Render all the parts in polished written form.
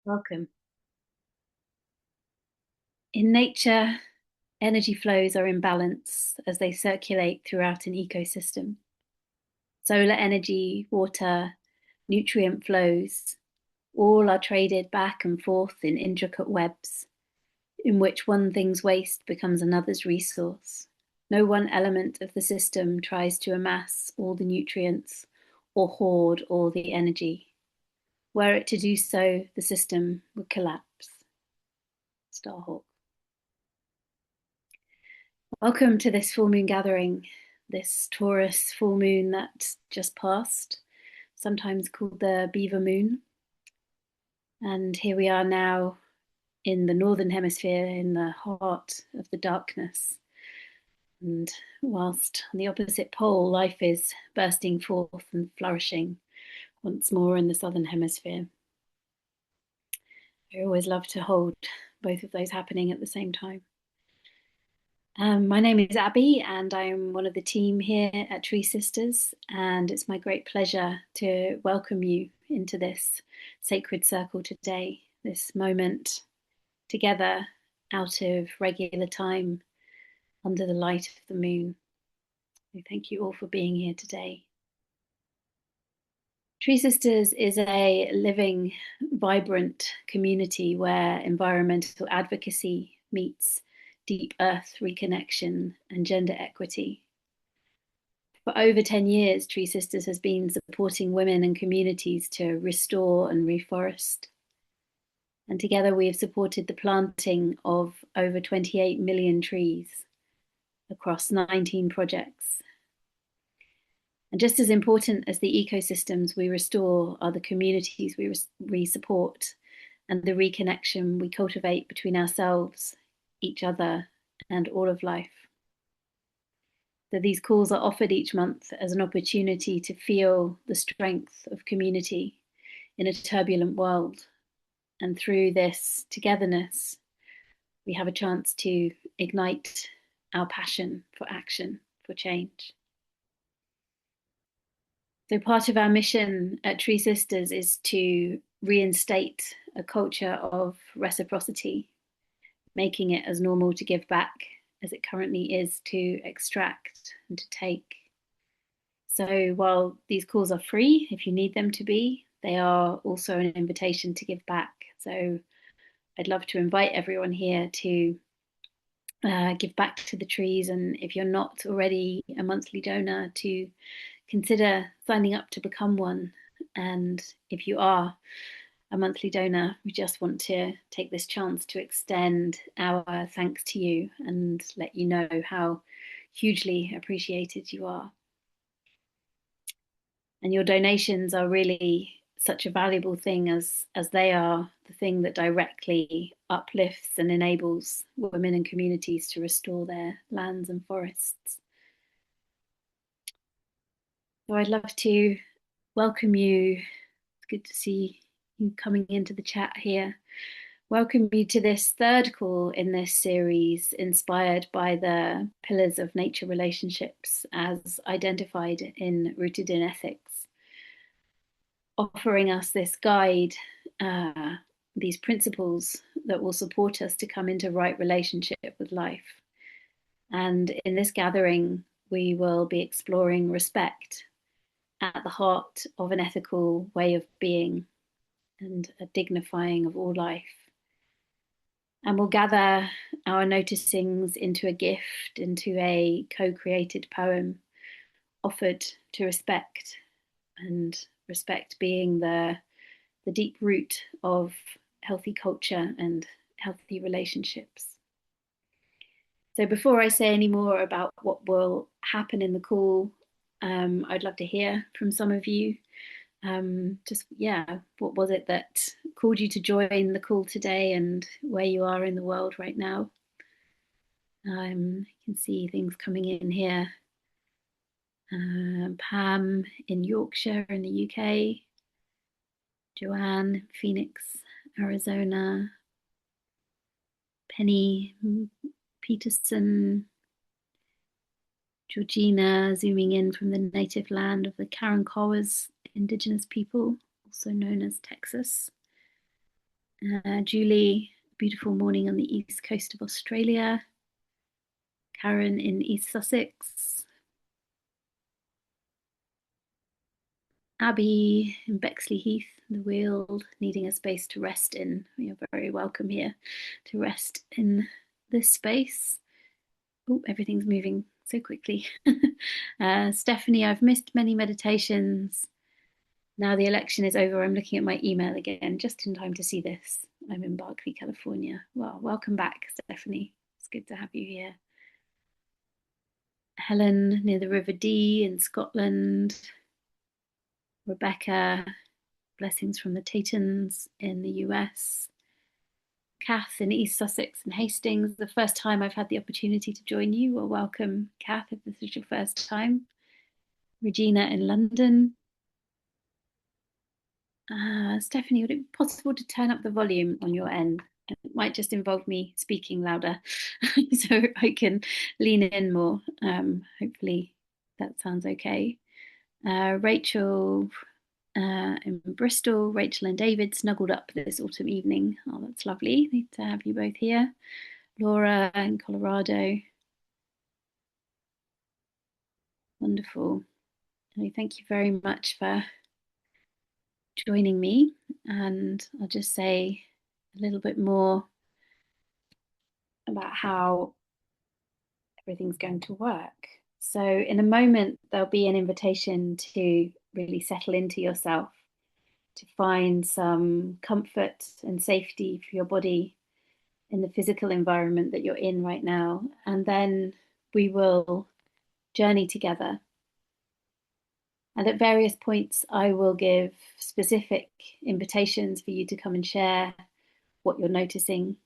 Welcome. In nature, energy flows are in balance as they circulate throughout an ecosystem. Solar energy, water, nutrient flows, all are traded back and forth in intricate webs, in which one thing's waste becomes another's resource. No one element of the system tries to amass all the nutrients or hoard all the energy. Were it to do so, the system would collapse. Starhawk. Welcome to this full moon gathering, this Taurus full moon that just passed, sometimes called the Beaver Moon. And here we are now in the Northern Hemisphere, in the heart of the darkness. And whilst on the opposite pole, life is bursting forth and flourishing once more in the Southern Hemisphere. I always love to hold both of those happening at the same time. My name is Abby, and I'm one of the team here at TreeSisters, and it's my great pleasure to welcome you into this sacred circle today, this moment together out of regular time under the light of the moon. So thank you all for being here today. TreeSisters is a living, vibrant community where environmental advocacy meets deep earth reconnection and gender equity. For over 10 years, TreeSisters has been supporting women and communities to restore and reforest. And together we have supported the planting of over 28 million trees across 19 projects. And just as important as the ecosystems we restore are the communities we support and the reconnection we cultivate between ourselves, each other, and all of life. So these calls are offered each month as an opportunity to feel the strength of community in a turbulent world. And through this togetherness, we have a chance to ignite our passion for action, for change. So part of our mission at TreeSisters is to reinstate a culture of reciprocity, making it as normal to give back as it currently is to extract and to take. So while these calls are free, if you need them to be, they are also an invitation to give back. So I'd love to invite everyone here to give back to the trees. And if you're not already a monthly donor, to consider signing up to become one. And if you are a monthly donor, we just want to take this chance to extend our thanks to you and let you know how hugely appreciated you are. And your donations are really such a valuable thing as they are the thing that directly uplifts and enables women and communities to restore their lands and forests. So I'd love to welcome you. It's good to see you coming into the chat here. Welcome you to this third call in this series, inspired by the pillars of nature relationships as identified in Rooted in Ethics, offering us this guide, these principles that will support us to come into right relationship with life. And in this gathering, we will be exploring respect at the heart of an ethical way of being and a dignifying of all life. And we'll gather our noticings into a gift, into a co-created poem offered to respect, and respect being the deep root of healthy culture and healthy relationships. So before I say any more about what will happen in the call, I'd love to hear from some of you. What was it that called you to join the call today and where you are in the world right now? You can see things coming in here. Pam in Yorkshire in the UK, Joanne, Phoenix, Arizona, Penny Peterson, Georgina zooming in from the native land of the Karankawas indigenous people, also known as Texas. Julie, beautiful morning on the east coast of Australia. Karen in East Sussex. Abby in Bexley Heath, the Weald, needing a space to rest in. You're very welcome here to rest in this space. Oh, everything's moving so quickly. Stephanie, I've missed many meditations. Now the election is over, I'm looking at my email again, just in time to see this. I'm in Berkeley, California. Well, welcome back, Stephanie. It's good to have you here. Helen near the River Dee in Scotland. Rebecca, blessings from the Tatons in the US. Kath in East Sussex and Hastings. The first time I've had the opportunity to join you. Well, welcome, Kath, if this is your first time. Regina in London. Stephanie, would it be possible to turn up the volume on your end? It might just involve me speaking louder so I can lean in more. Hopefully that sounds okay. Rachel in Bristol, Rachel and David snuggled up this autumn evening. Oh, that's lovely. Need to have you both here. Laura in Colorado. Wonderful. Thank you very much for joining me. And I'll just say a little bit more about how everything's going to work. So, in a moment, there'll be an invitation to really settle into yourself, to find some comfort and safety for your body in the physical environment that you're in right now. And then we will journey together. And at various points, I will give specific invitations for you to come and share what you're noticing,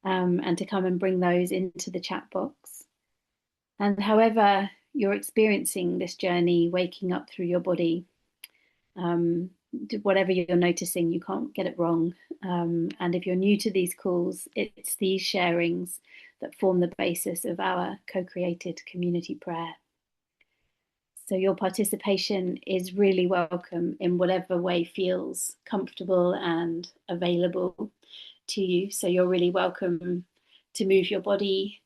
and to come and bring those into the chat box. And however you're experiencing this journey, waking up through your body, whatever you're noticing, you can't get it wrong. And if you're new to these calls, it's these sharings that form the basis of our co-created community prayer. So your participation is really welcome in whatever way feels comfortable and available to you. So you're really welcome to move your body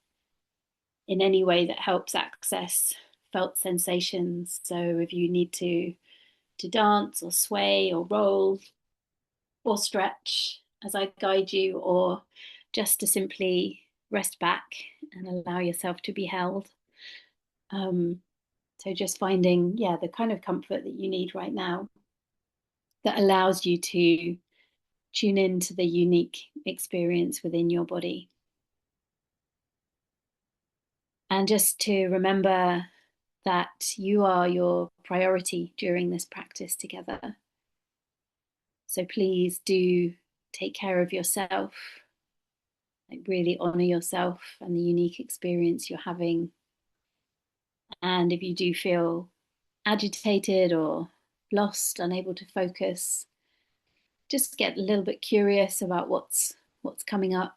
in any way that helps access felt sensations. So if you need to dance or sway or roll or stretch as I guide you, or just to simply rest back and allow yourself to be held. So just finding, the kind of comfort that you need right now that allows you to tune into the unique experience within your body. And just to remember that you are your priority during this practice together. So please do take care of yourself, like really honor yourself and the unique experience you're having. And if you do feel agitated or lost, unable to focus, just get a little bit curious about what's coming up.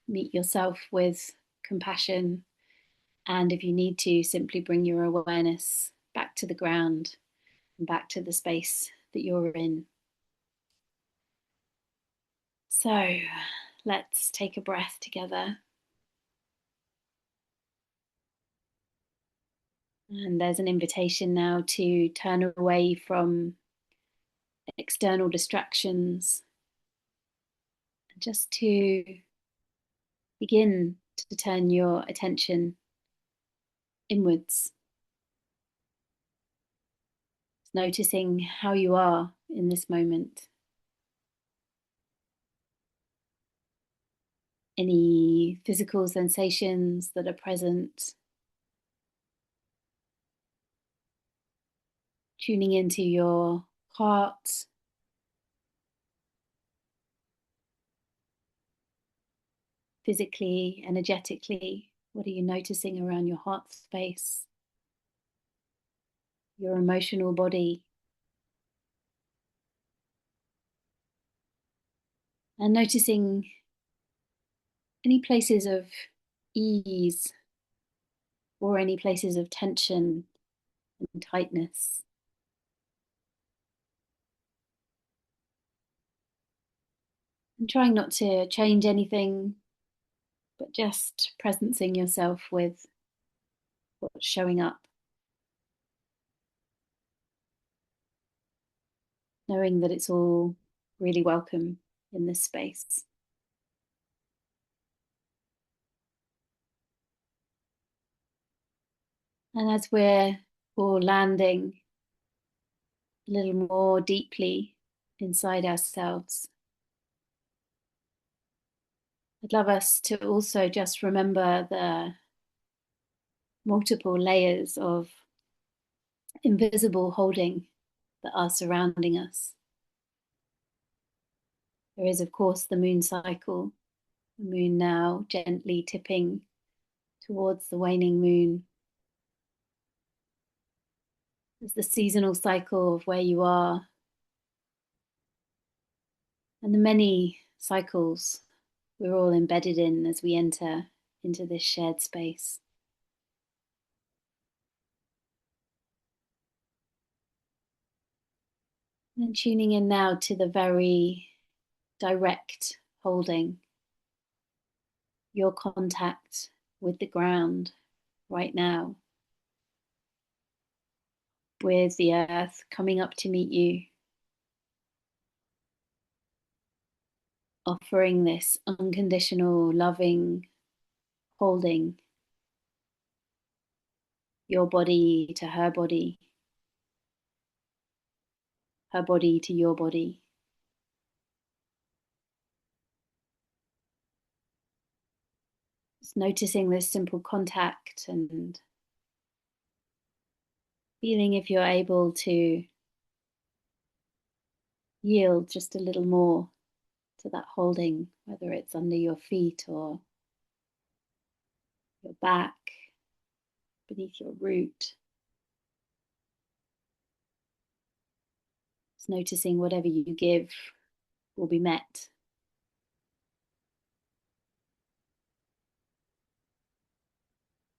Meet yourself with compassion. And if you need to, simply bring your awareness back to the ground and back to the space that you're in. So let's take a breath together. And there's an invitation now to turn away from external distractions, just to begin to turn your attention inwards, noticing how you are in this moment. Any physical sensations that are present, tuning into your heart, physically, energetically. What are you noticing around your heart space, your emotional body? And noticing any places of ease or any places of tension and tightness. And trying not to change anything, but just presencing yourself with what's showing up, knowing that it's all really welcome in this space. And as we're all landing a little more deeply inside ourselves, I'd love us to also just remember the multiple layers of invisible holding that are surrounding us. There is, of course, the moon cycle, the moon now gently tipping towards the waning moon. There's the seasonal cycle of where you are, and the many cycles we're all embedded in as we enter into this shared space. And tuning in now to the very direct holding, your contact with the ground right now, with the earth coming up to meet you, offering this unconditional, loving holding, your body to her body to your body. Just noticing this simple contact and feeling if you're able to yield just a little more to that holding, whether it's under your feet or your back, beneath your root. Just noticing whatever you give will be met.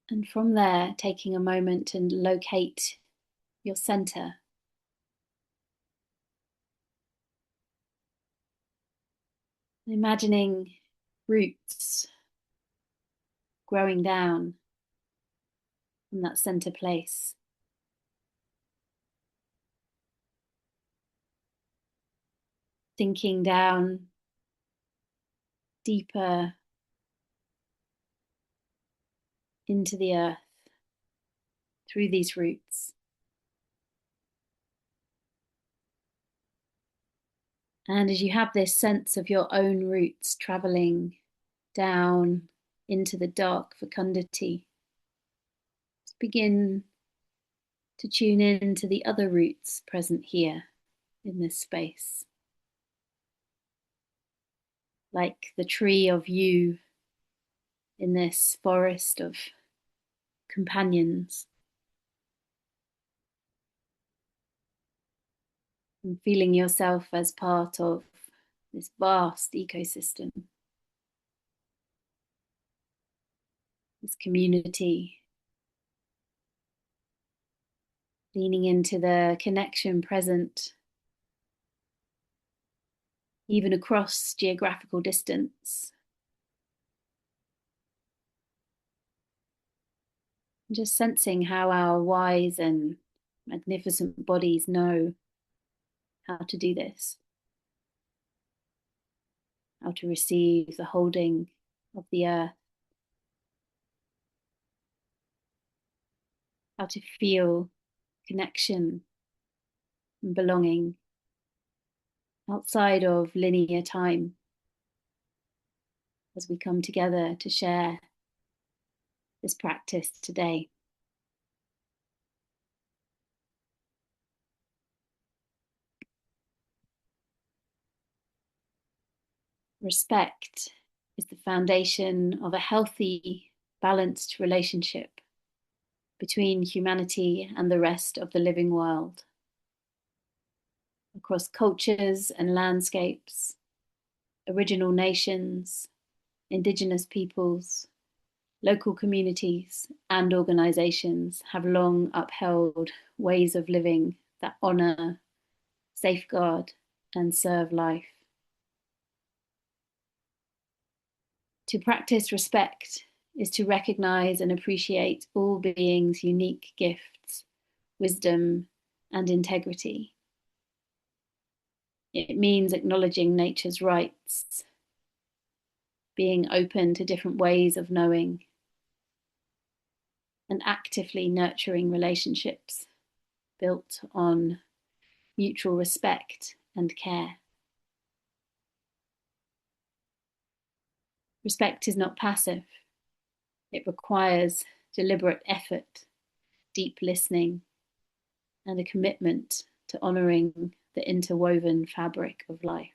And from there, taking a moment to locate your center. Imagining roots growing down from that center place. Sinking down deeper into the earth through these roots. And as you have this sense of your own roots traveling down into the dark fecundity, begin to tune in to the other roots present here in this space. Like the tree of you in this forest of companions. And feeling yourself as part of this vast ecosystem, this community, leaning into the connection present, even across geographical distance. And just sensing how our wise and magnificent bodies know how to do this, how to receive the holding of the earth, how to feel connection and belonging outside of linear time as we come together to share this practice today. Respect is the foundation of a healthy, balanced relationship between humanity and the rest of the living world. Across cultures and landscapes, original nations, indigenous peoples, local communities, and organizations have long upheld ways of living that honor, safeguard, and serve life. To practice respect is to recognize and appreciate all beings' unique gifts, wisdom, and integrity. It means acknowledging nature's rights, being open to different ways of knowing, and actively nurturing relationships built on mutual respect and care. Respect is not passive. It requires deliberate effort, deep listening, and a commitment to honoring the interwoven fabric of life.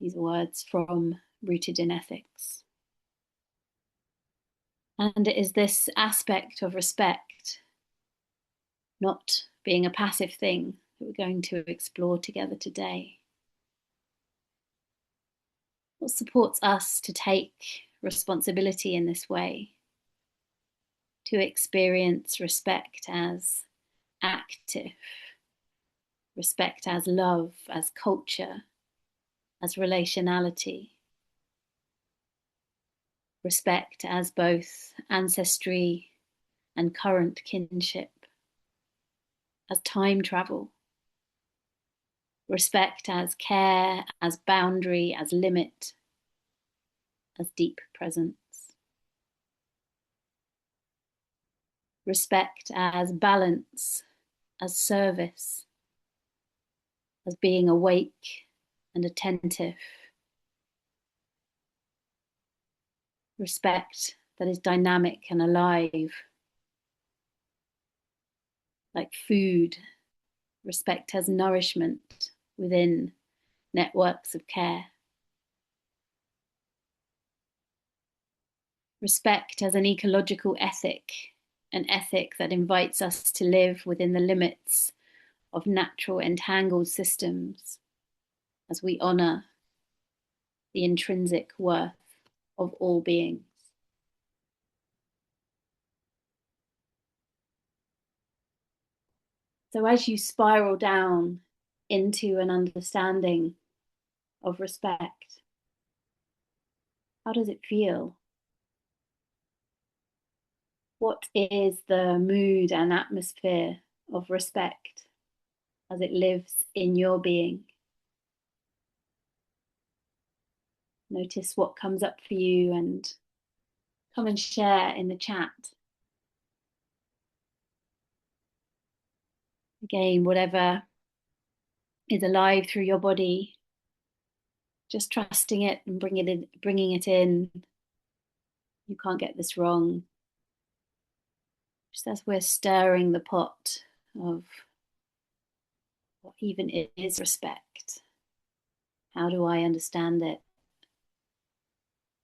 These are words from Rooted in Ethics. And it is this aspect of respect, not being a passive thing, that we're going to explore together today. What supports us to take responsibility in this way, to experience respect as active, respect as love, as culture, as relationality, respect as both ancestry and current kinship, as time travel, respect as care, as boundary, as limit, as deep presence. Respect as balance, as service, as being awake and attentive. Respect that is dynamic and alive, like food. Respect as nourishment within networks of care. Respect as an ecological ethic, an ethic that invites us to live within the limits of natural entangled systems as we honor the intrinsic worth of all beings. So as you spiral down into an understanding of respect, how does it feel? What is the mood and atmosphere of respect as it lives in your being? Notice what comes up for you and come and share in the chat. Again, whatever is alive through your body, just trusting it and bringing it in. You can't get this wrong. Just as we're stirring the pot of what even is respect. How do I understand it?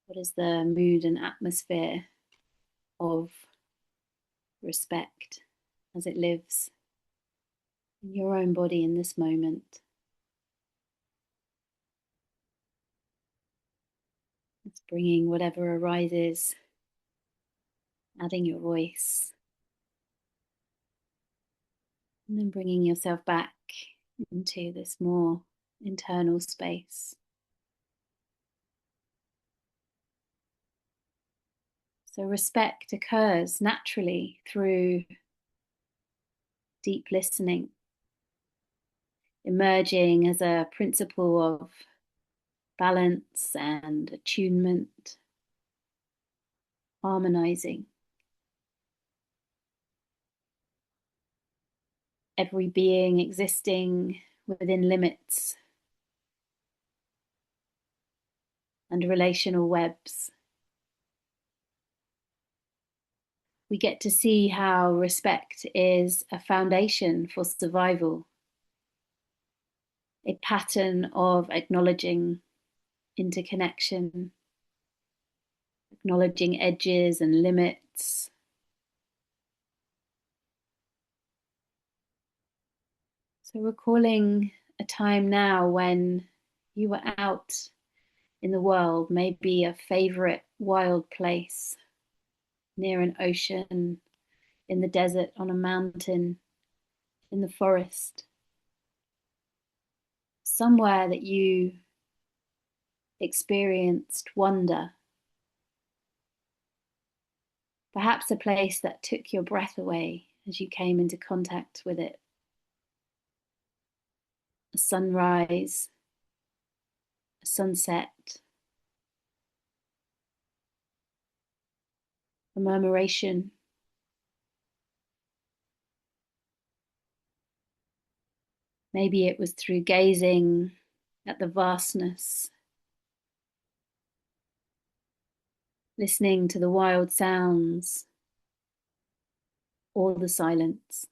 What is the mood and atmosphere of respect as it lives in your own body in this moment? It's bringing whatever arises, adding your voice, and then bringing yourself back into this more internal space. So respect occurs naturally through deep listening, emerging as a principle of balance and attunement, harmonizing. Every being existing within limits and relational webs. We get to see how respect is a foundation for survival, a pattern of acknowledging interconnection, acknowledging edges and limits. So recalling a time now when you were out in the world, maybe a favorite wild place, near an ocean, in the desert, on a mountain, in the forest, somewhere that you experienced wonder, perhaps a place that took your breath away as you came into contact with it. A sunrise, a sunset, a murmuration. Maybe it was through gazing at the vastness, listening to the wild sounds, or the silence,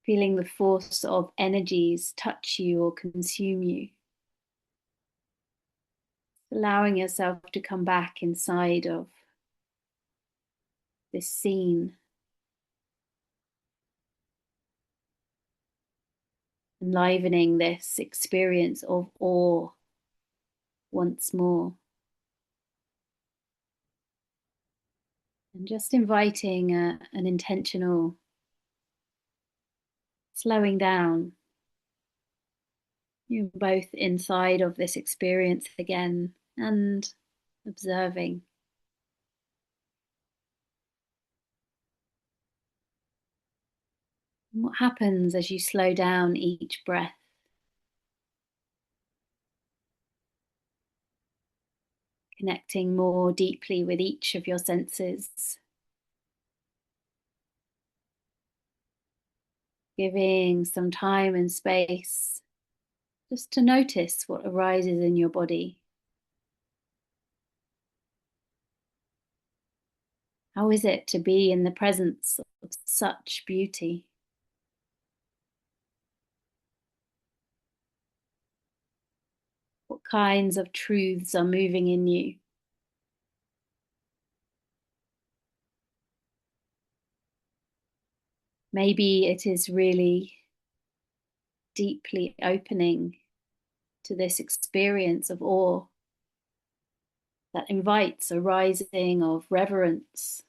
feeling the force of energies touch you or consume you, allowing yourself to come back inside of this scene, enlivening this experience of awe once more. And just inviting an intentional slowing down. You're both inside of this experience again and observing. And what happens as you slow down each breath? Connecting more deeply with each of your senses. Giving some time and space just to notice what arises in your body. How is it to be in the presence of such beauty? What kinds of truths are moving in you? Maybe it is really deeply opening to this experience of awe that invites a rising of reverence,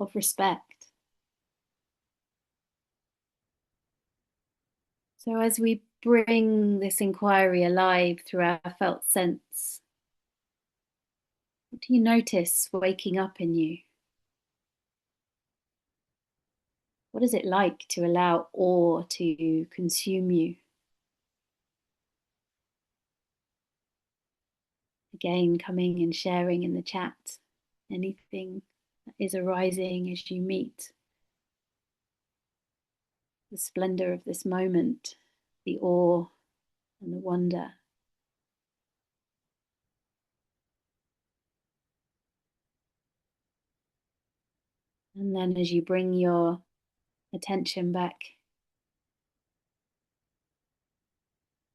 of respect. So as we bring this inquiry alive through our felt sense, what do you notice waking up in you? What is it like to allow awe to consume you? Again, coming and sharing in the chat anything that is arising as you meet the splendor of this moment, the awe and the wonder. And then as you bring your attention back,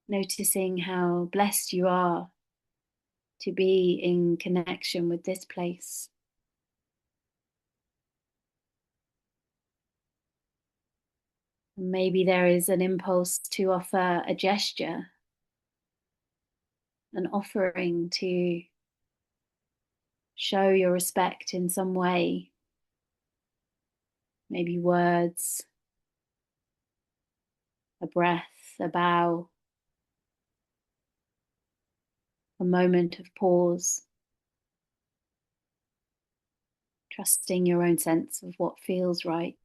noticing how blessed you are to be in connection with this place. And maybe there is an impulse to offer a gesture, an offering to show your respect in some way. Maybe words, a breath, a bow, a moment of pause, trusting your own sense of what feels right.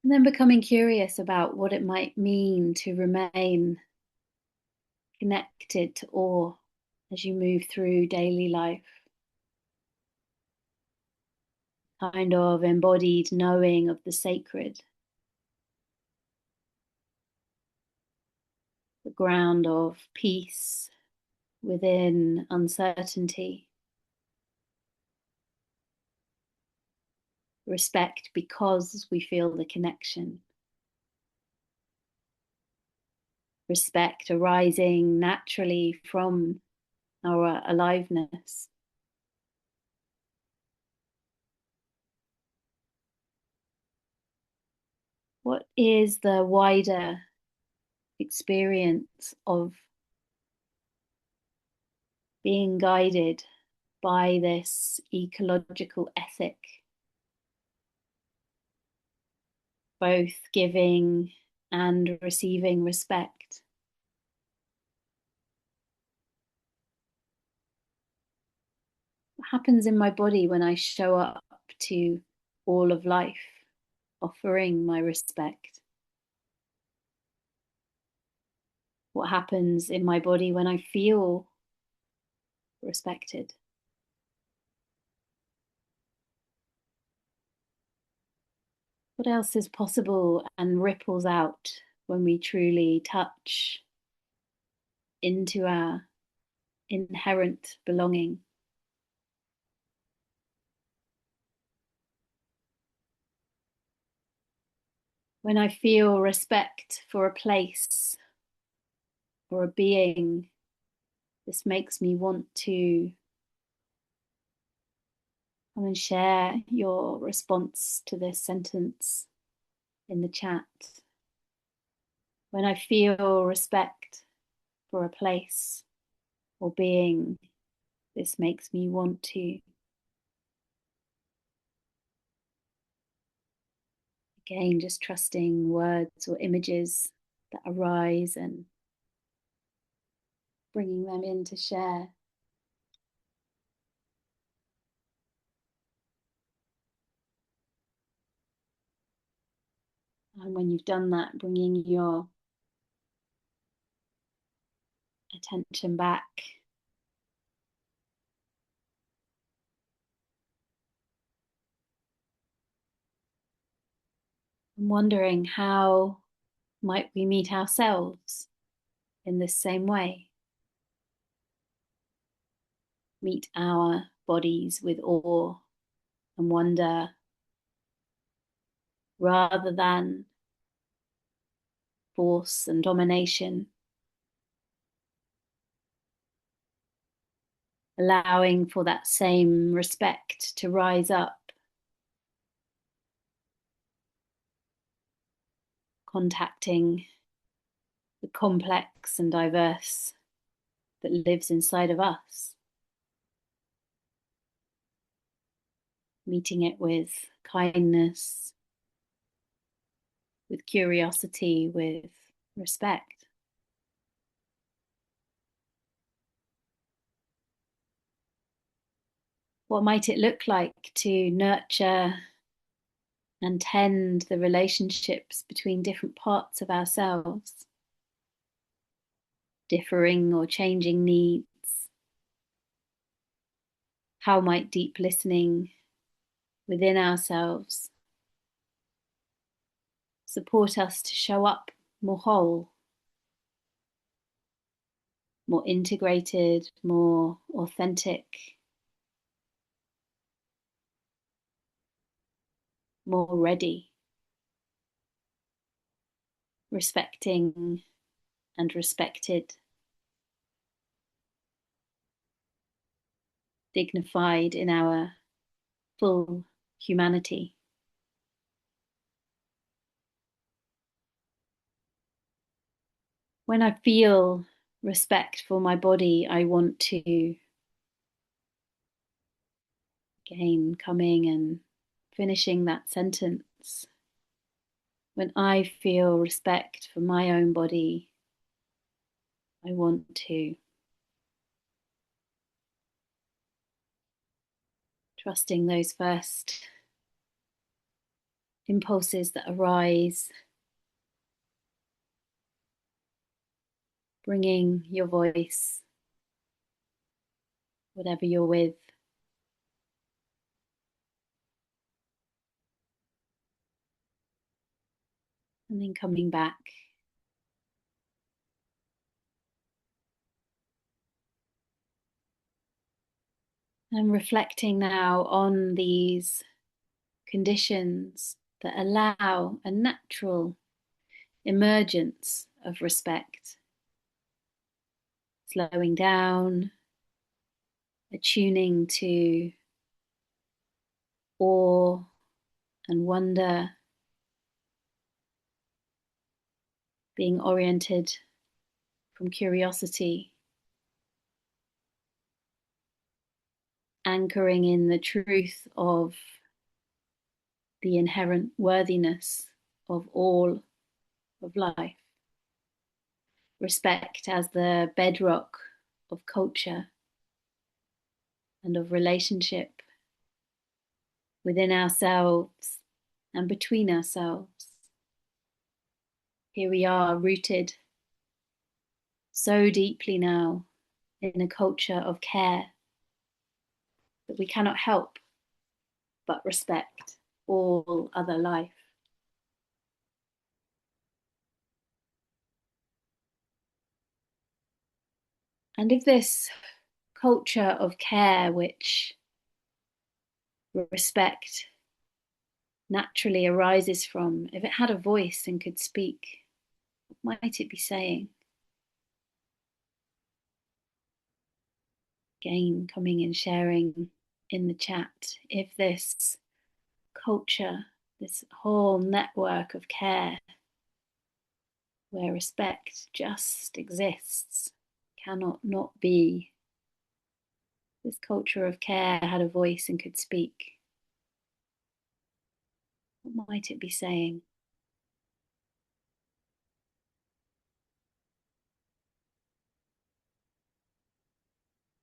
And then becoming curious about what it might mean to remain connected to awe as you move through daily life. Kind of embodied knowing of the sacred, the ground of peace within uncertainty, respect because we feel the connection, respect arising naturally from our aliveness. What is the wider experience of being guided by this ecological ethic both giving and receiving respect. What happens in my body when I show up to all of life, offering my respect? What happens in my body when I feel respected? What else is possible and ripples out when we truly touch into our inherent belonging? When I feel respect for a place or a being, this makes me want to come and share your response to this sentence in the chat. When I feel respect for a place or being, this makes me want to. Again, just trusting words or images that arise and bringing them in to share. And when you've done that, bringing your attention back. And wondering how might we meet ourselves in this same way? Meet our bodies with awe and wonder rather than force and domination, allowing for that same respect to rise up, contacting the complex and diverse that lives inside of us, meeting it with kindness, with curiosity, with respect. What might it look like to nurture and tend the relationships between different parts of ourselves, differing or changing needs? How might deep listening within ourselves support us to show up more whole, more integrated, more authentic, more ready, respecting and respected, dignified in our full humanity? When I feel respect for my body, I want to, again, coming and finishing that sentence. When I feel respect for my own body, I want to. Trusting those first impulses that arise, bringing your voice, whatever you're with, and then coming back. And reflecting now on these conditions that allow a natural emergence of respect, slowing down, attuning to awe and wonder, being oriented from curiosity, anchoring in the truth of the inherent worthiness of all of life. Respect as the bedrock of culture and of relationship within ourselves and between ourselves. Here we are, rooted so deeply now in a culture of care that we cannot help but respect all other life. And if this culture of care, which respect naturally arises from, if it had a voice and could speak, what might it be saying? Again, coming and sharing in the chat, if this culture, this whole network of care where respect just exists, cannot not be, this culture of care had a voice and could speak, what might it be saying?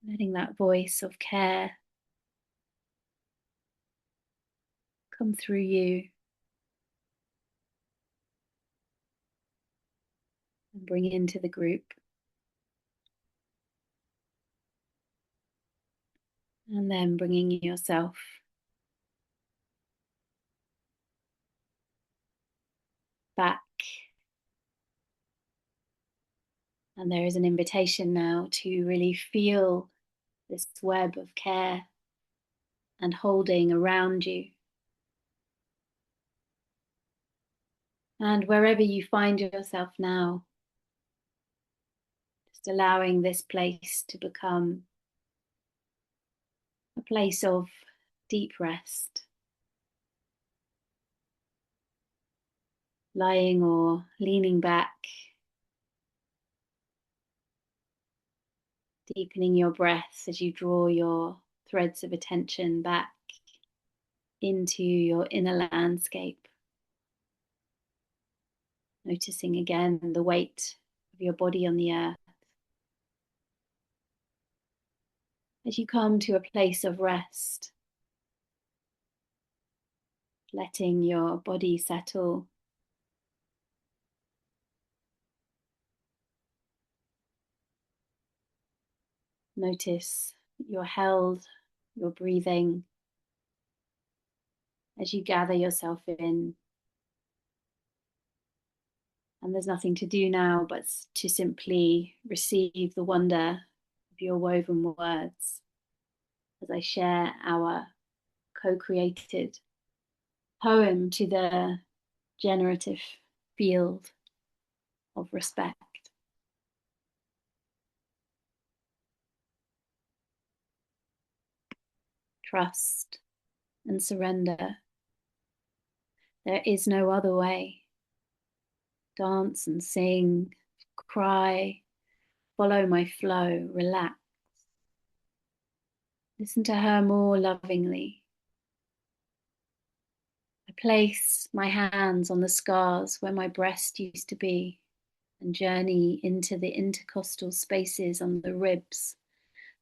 Letting that voice of care come through you and bring it into the group. And then bringing yourself back. And there is an invitation now to really feel this web of care and holding around you. And wherever you find yourself now, just allowing this place to become a place of deep rest, lying or leaning back, deepening your breath as you draw your threads of attention back into your inner landscape. Noticing again the weight of your body on the earth. As you come to a place of rest, letting your body settle. Notice that you're held, you're breathing as you gather yourself in. And there's nothing to do now but to simply receive the wonder of your woven words as I share our co-created poem to the generative field of respect. Trust and surrender. There is no other way. Dance and sing, cry, follow my flow, relax. Listen to her more lovingly. I place my hands on the scars where my breast used to be and journey into the intercostal spaces on the ribs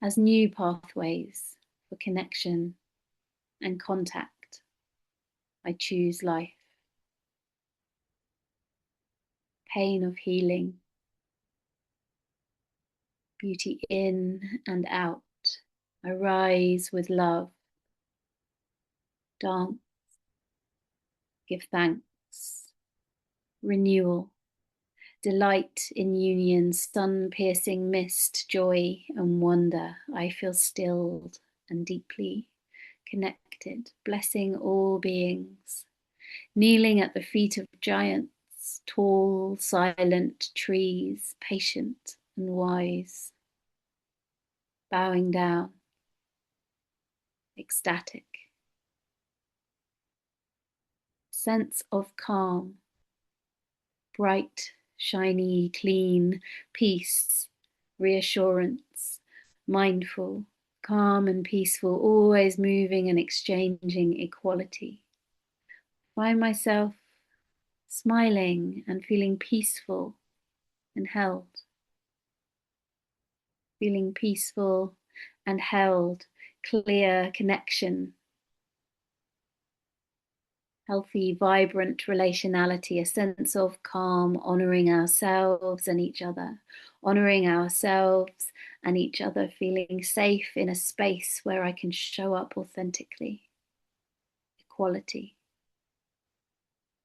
as new pathways for connection and contact. I choose life. Pain of healing. Beauty in and out. I rise with love. Dance. Give thanks. Renewal. Delight in union, sun-piercing mist, joy and wonder. I feel stilled and deeply connected, blessing all beings. Kneeling at the feet of giants, tall, silent trees, patient and wise. Bowing down, ecstatic. Sense of calm, bright, shiny, clean, peace, reassurance, mindful, calm and peaceful, always moving and exchanging equality. Find myself smiling and feeling peaceful and held. Feeling peaceful and held, clear connection, healthy, vibrant relationality, a sense of calm, honoring ourselves and each other, honoring ourselves and each other, feeling safe in a space where I can show up authentically. Equality,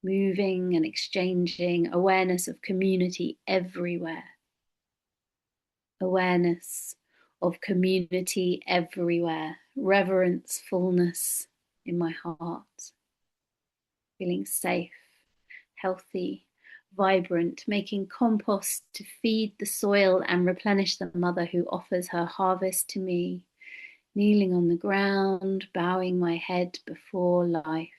moving and exchanging, awareness of community everywhere. Awareness of community everywhere, reverence, fullness in my heart, feeling safe, healthy, vibrant, making compost to feed the soil and replenish the mother who offers her harvest to me, kneeling on the ground, bowing my head before life.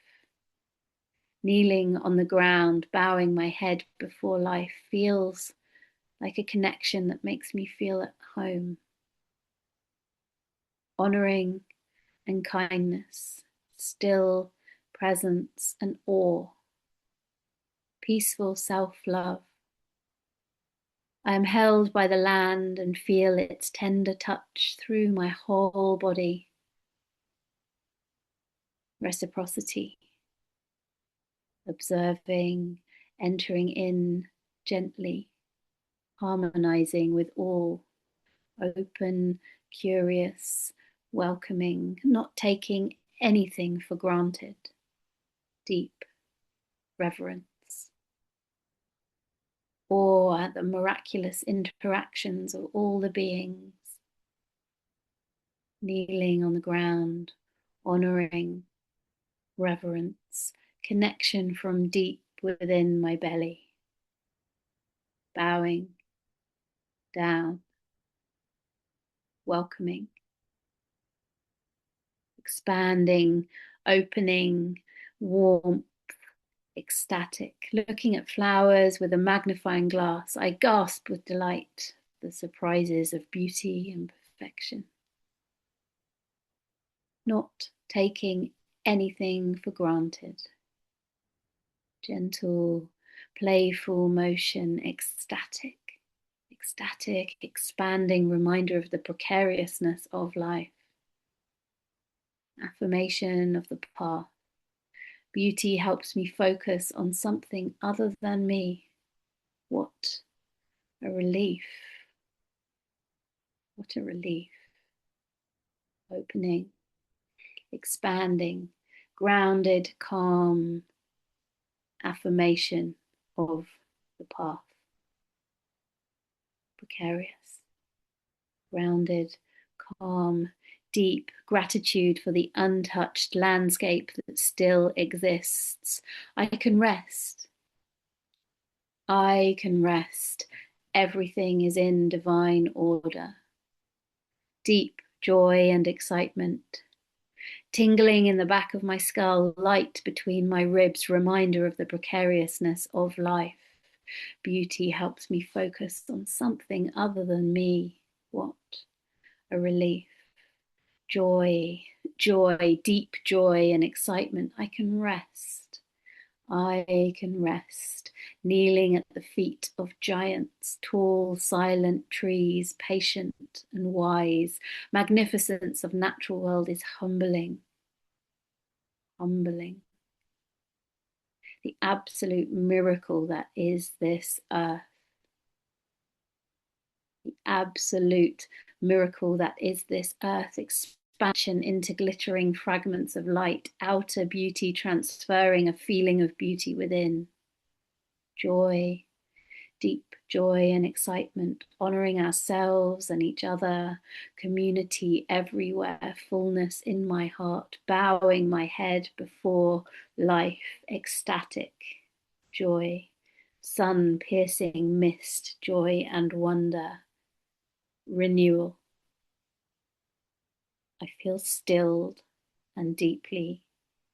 Kneeling on the ground, bowing my head before life feels like a connection that makes me feel at home. Honoring and kindness, still presence and awe, peaceful self-love. I am held by the land and feel its tender touch through my whole body. Reciprocity, observing, entering in gently, harmonizing with all, open, curious, welcoming, not taking anything for granted, deep reverence. Awe at the miraculous interactions of all the beings, kneeling on the ground, honoring, reverence, connection from deep within my belly, bowing down, welcoming, expanding, opening, warmth, ecstatic, looking at flowers with a magnifying glass. I gasp with delight, the surprises of beauty and perfection. Not taking anything for granted. Gentle, playful motion, ecstatic, expanding reminder of the precariousness of life. Affirmation of the path. Beauty helps me focus on something other than me. What a relief. What a relief. Opening, expanding, grounded, calm affirmation of the path. Precarious, grounded, calm, deep gratitude for the untouched landscape that still exists. I can rest. I can rest. Everything is in divine order. Deep joy and excitement. Tingling in the back of my skull, light between my ribs, reminder of the precariousness of life. Beauty helps me focus on something other than me. What a relief. Joy, joy, deep joy and excitement. I can rest. I can rest, kneeling at the feet of giants, tall, silent trees, patient and wise. Magnificence of natural world is humbling. Humbling. The absolute miracle that is this earth. The absolute miracle that is this earth. Expansion into glittering fragments of light, outer beauty transferring a feeling of beauty within. Joy, deep joy and excitement, honoring ourselves and each other, community everywhere, fullness in my heart, bowing my head before life, ecstatic, joy, sun-piercing mist, joy and wonder, renewal. I feel stilled and deeply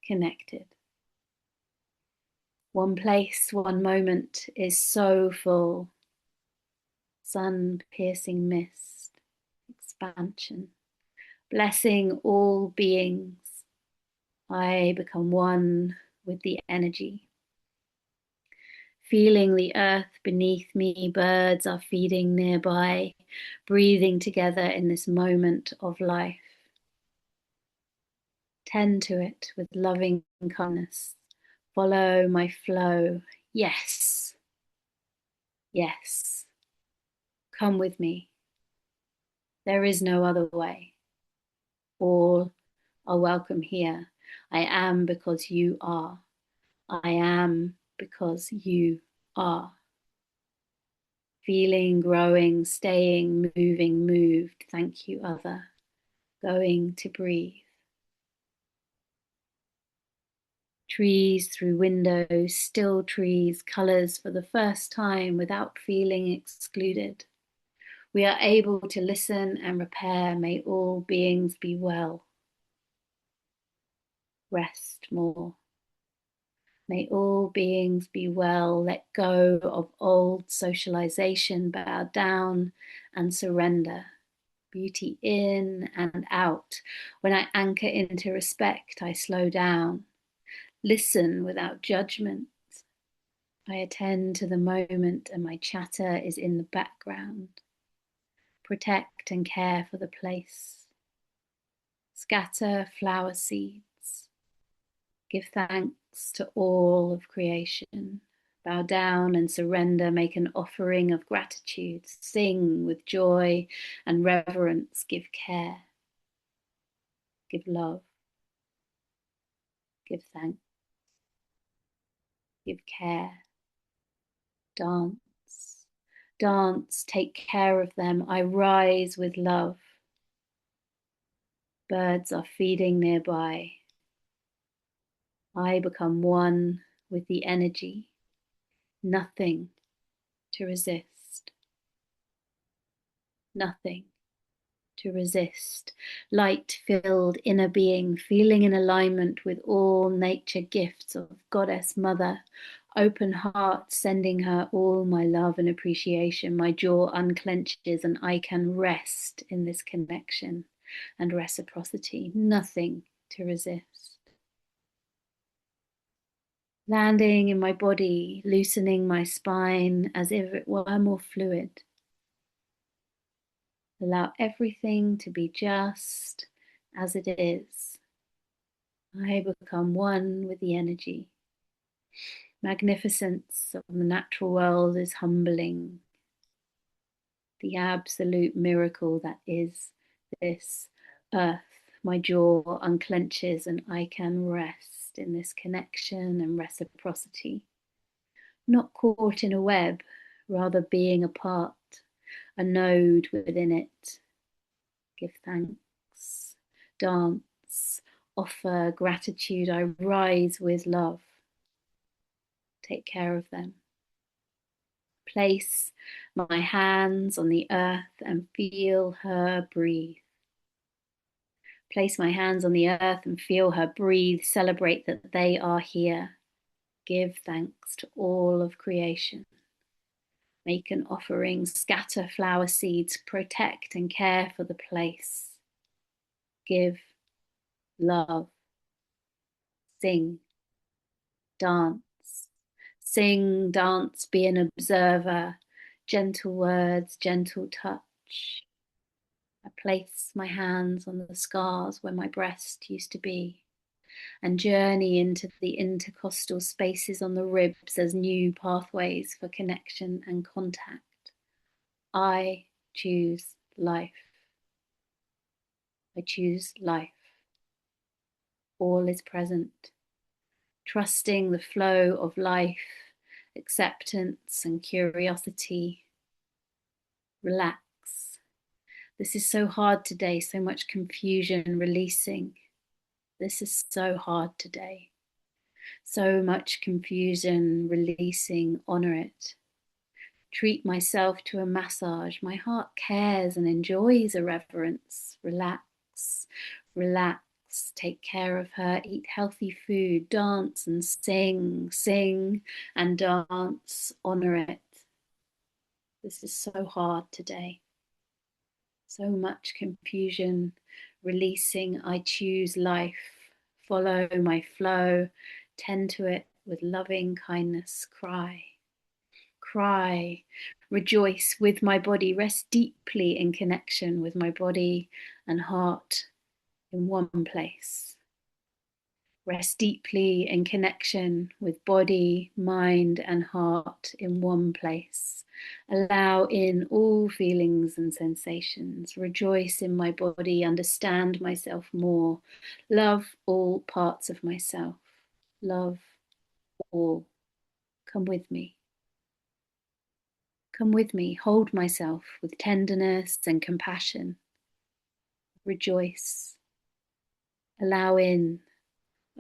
connected. One place, one moment is so full. Sun-piercing mist, expansion, blessing all beings. I become one with the energy. feeling the earth beneath me. Birds are feeding nearby, breathing together in this moment of life. Tend to it with loving kindness. Follow my flow. Yes. Yes. Come with me. There is no other way. All are welcome here. I am because you are. I am because you are. Feeling, growing, staying, moving, moved. Thank you, other. Going to breathe. Trees through windows, still trees, colours for the first time without feeling excluded. We are able to listen and repair. May all beings be well. Rest more. May all beings be well. Let go of old socialization, bow down and surrender. Beauty in and out. When I anchor into respect, I slow down. Listen without judgment. I attend to the moment and my chatter is in the background. Protect and care for the place. Scatter flower seeds. Give thanks to all of creation. Bow down and surrender. Make an offering of gratitude. Sing with joy and reverence. Give care. Give love. Give thanks. Give care. Dance. Dance. Take care of them. I rise with love. Birds are feeding nearby. I become one with the energy. Nothing to resist. Nothing to resist. Light-filled inner being, feeling in alignment with all nature gifts of Goddess Mother. Open heart, sending her all my love and appreciation. My jaw unclenches and I can rest in this connection and reciprocity. Nothing to resist. Landing in my body, loosening my spine as if it were more fluid. Allow everything to be just as it is. I become one with the energy. Magnificence of the natural world is humbling. The absolute miracle that is this earth. My jaw unclenches and I can rest in this connection and reciprocity. Not caught in a web, rather being a part, a node within it. Give thanks, dance, offer gratitude. I rise with love. Take care of them. Place my hands on the earth and feel her breathe. Place my hands on the earth and feel her breathe. Celebrate that they are here. Give thanks to all of creation. Make an offering, scatter flower seeds, protect and care for the place. Give love. Sing, dance. Sing, dance, be an observer. Gentle words, gentle touch. I place my hands on the scars where my breast used to be and journey into the intercostal spaces on the ribs as new pathways for connection and contact. I choose life. I choose life. All is present. Trusting the flow of life, acceptance and curiosity. Relax. This is so hard today, so much confusion, releasing. This is so hard today. So much confusion, releasing, honor it. Treat myself to a massage. My heart cares and enjoys a reverence. Relax, relax. Take care of her, eat healthy food, dance and sing, sing and dance, honor it. This is so hard today. So much confusion, releasing. I choose life, follow my flow, tend to it with loving kindness, cry. cry, rejoice with my body, rest deeply in connection with my body and heart in one place. Rest deeply in connection with body, mind, and heart in one place. Allow in all feelings and sensations. Rejoice in my body, understand myself more. Love all parts of myself. Love all. Come with me. Come with me. Hold myself with tenderness and compassion. Rejoice. Allow in,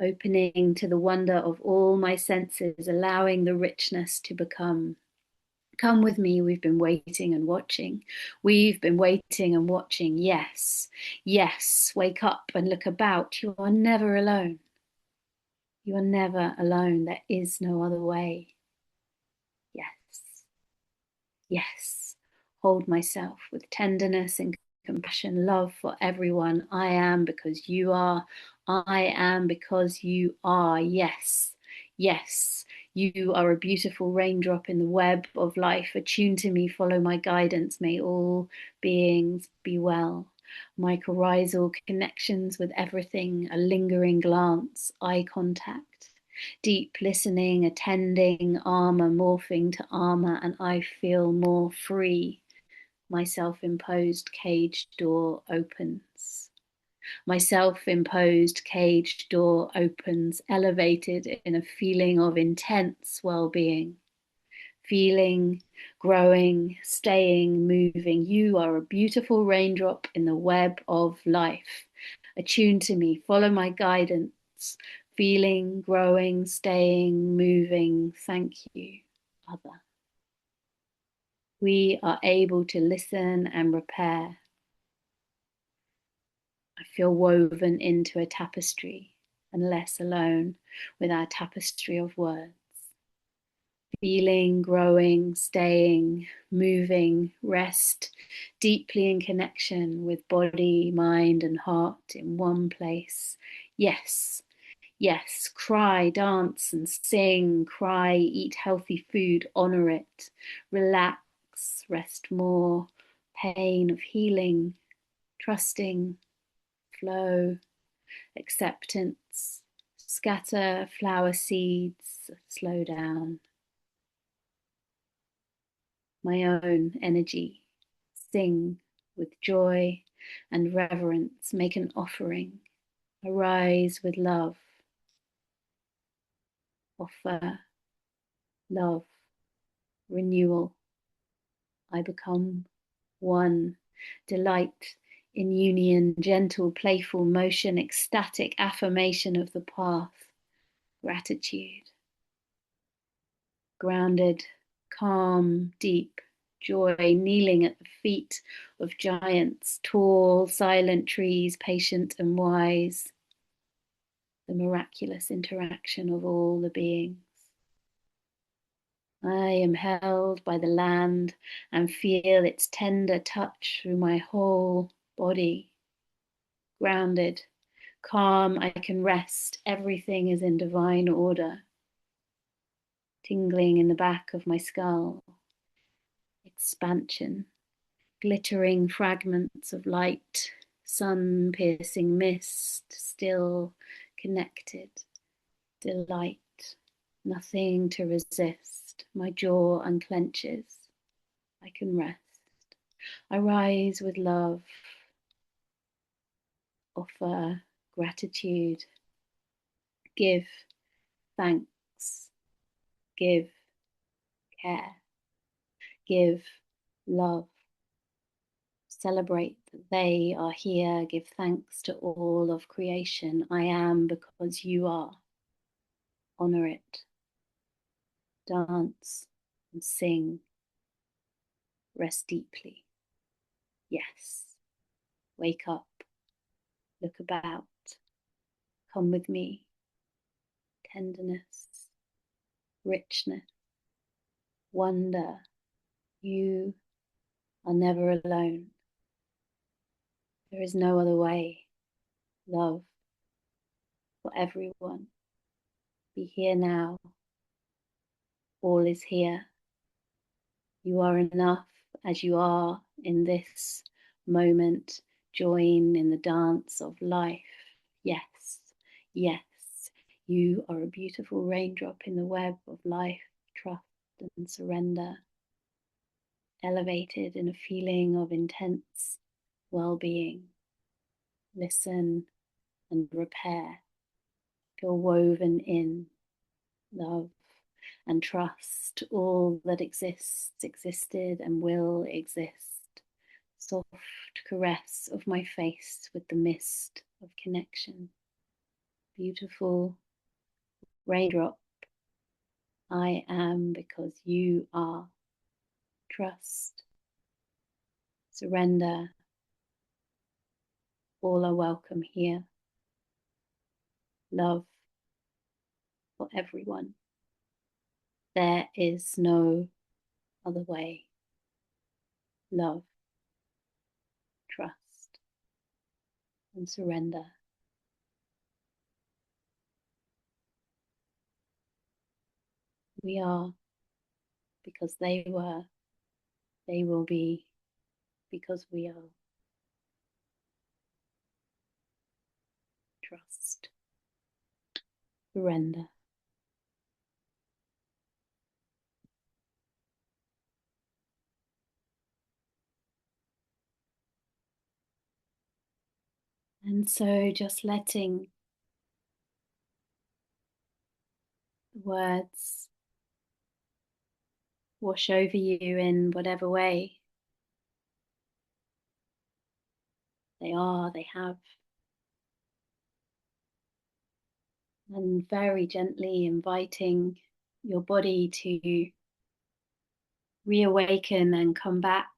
opening to the wonder of all my senses, allowing the richness to become. Come with me, we've been waiting and watching. We've been waiting and watching. Yes, yes, wake up and look about. You are never alone. You are never alone. There is no other way. Yes, yes. Hold myself with tenderness and compassion, love for everyone. I am because you are. I am because you are. Yes, yes. You are a beautiful raindrop in the web of life. Attune to me, follow my guidance. May all beings be well. Mycorrhizal connections with everything, a lingering glance, eye contact, deep listening, attending, armor morphing to armor, and I feel more free. My self-imposed cage door opens. My self-imposed cage door opens, elevated in a feeling of intense well-being. Feeling, growing, staying, moving. You are a beautiful raindrop in the web of life. Attune to me, follow my guidance. Feeling, growing, staying, moving. Thank you, Other. We are able to listen and repair. I feel woven into a tapestry and less alone with our tapestry of words. Feeling, growing, staying, moving, rest deeply in connection with body, mind, and heart in one place. Yes, yes, cry, dance, and sing, cry, eat healthy food, honor it, relax, rest more, pain of healing, trusting, flow, acceptance, scatter flower seeds, slow down. My own energy, sing with joy and reverence, make an offering, arise with love, offer love, renewal. I become one, delight in union, gentle, playful motion, ecstatic affirmation of the path, gratitude, grounded, calm, deep, joy, kneeling at the feet of giants, tall, silent trees, patient and wise, the miraculous interaction of all the beings. I am held by the land and feel its tender touch through my whole body. Grounded, calm, I can rest. Everything is in divine order. Tingling in the back of my skull. Expansion, glittering fragments of light, sun-piercing mist, still connected. Delight, nothing to resist. My jaw unclenches. I can rest. I rise with love, offer gratitude, give thanks, give care, give love. Celebrate that they are here. Give thanks to all of creation. I am because you are. Honor it. Dance and sing. Rest deeply. Yes. Wake up. Look about. Come with me. Tenderness. Richness. Wonder. You are never alone. There is no other way. Love for everyone. Be here now. All is here. You are enough as you are in this moment. Join in the dance of life. Yes, yes, you are a beautiful raindrop in the web of life, trust and surrender, elevated in a feeling of intense well-being. Listen and repair. Feel woven in love and trust. All that exists, existed, and will exist. Soft caress of my face with the mist of connection. Beautiful raindrop, I am because you are. Trust, surrender, all are welcome here. Love for everyone. There is no other way. Love, trust, and surrender. We are because they were. They will be because we are. Trust, surrender. And so just letting the words wash over you in whatever way they are, they have. And very gently inviting your body to reawaken and come back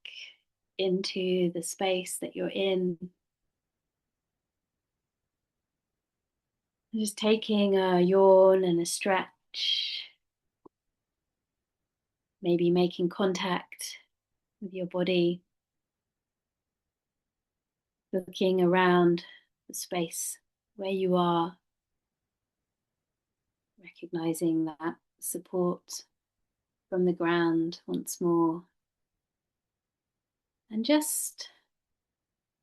into the space that you're in. Just taking a yawn and a stretch, maybe making contact with your body, looking around the space where you are, recognizing that support from the ground once more, and just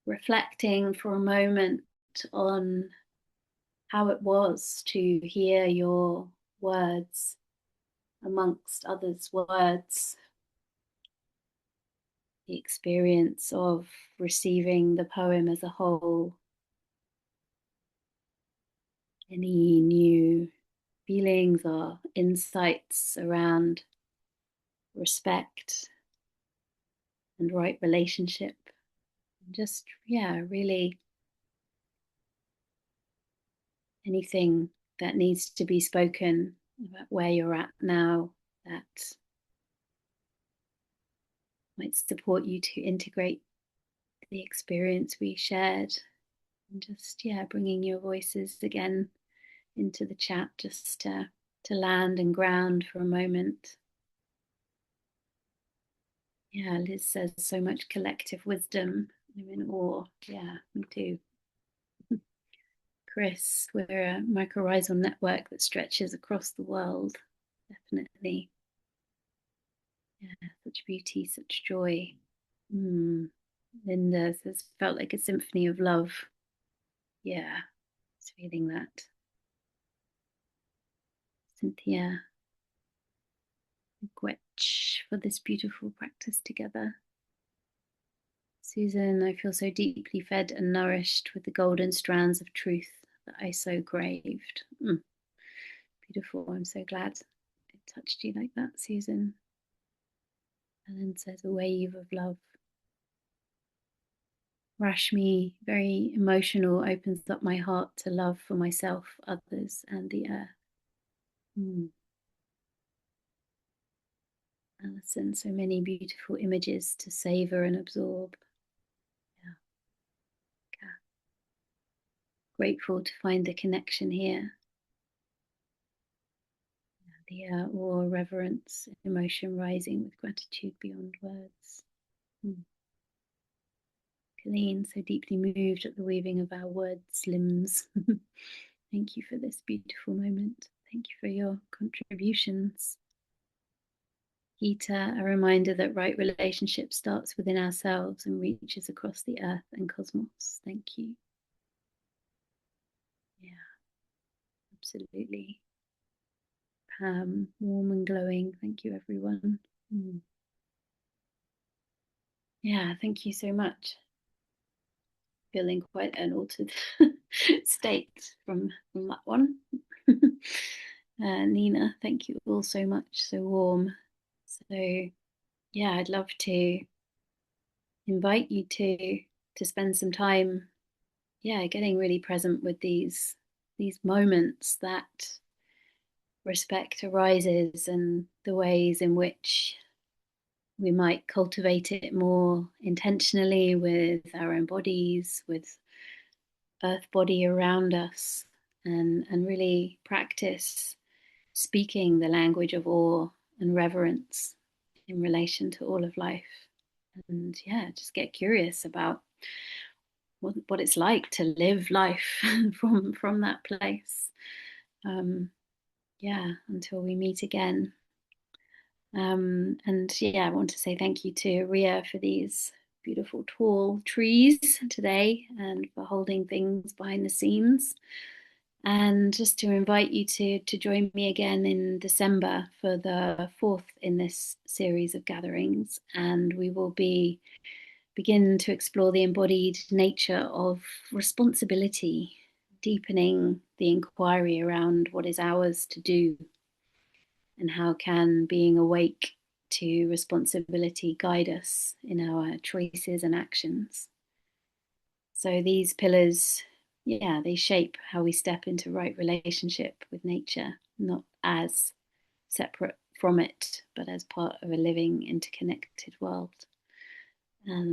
reflecting for a moment on how it was to hear your words amongst others' words, the experience of receiving the poem as a whole, any new feelings or insights around respect and right relationship. Just, really anything that needs to be spoken about where you're at now that might support you to integrate the experience we shared. And just, bringing your voices again into the chat just to land and ground for a moment. Yeah, Liz says so much collective wisdom. I'm in awe. Yeah, me too. Chris, we're a mycorrhizal network that stretches across the world. Definitely. Yeah, such beauty, such joy. Linda says, felt like a symphony of love. Yeah, it's feeling that. Cynthia, Gwetch for this beautiful practice together. Susan, I feel so deeply fed and nourished with the golden strands of truth that I so craved. Beautiful. I'm so glad it touched you like that, Susan. Ellen says, a wave of love. Rashmi, very emotional, opens up my heart to love for myself, others, and the earth. Alison, so many beautiful images to savor and absorb. Yeah. Grateful to find the connection here. The awe, reverence, emotion rising with gratitude beyond words. Colleen, so deeply moved at the weaving of our words, limbs. Thank you for this beautiful moment. Thank you for your contributions. Eta, a reminder that right relationship starts within ourselves and reaches across the earth and cosmos. Thank you. Yeah, absolutely. Pam, warm and glowing. Thank you, everyone. Yeah, thank you so much. Feeling quite an altered state from that one. Nina, thank you all so much. So warm. So yeah, I'd love to invite you to spend some time, yeah, getting really present with these moments that respect arises and the ways in which we might cultivate it more intentionally with our own bodies, with earth body around us, and really practice speaking the language of awe and reverence in relation to all of life. And yeah, just get curious about what it's like to live life from that place. Um, yeah, until we meet again. And yeah, I want to say thank you to Ria for these beautiful tall trees today and for holding things behind the scenes. And just to invite you to join me again in December for the fourth in this series of gatherings. And we will begin to explore the embodied nature of responsibility, deepening the inquiry around what is ours to do and how can being awake to responsibility guide us in our choices and actions. So these pillars, yeah, they shape how we step into right relationship with nature, not as separate from it, but as part of a living, interconnected world. And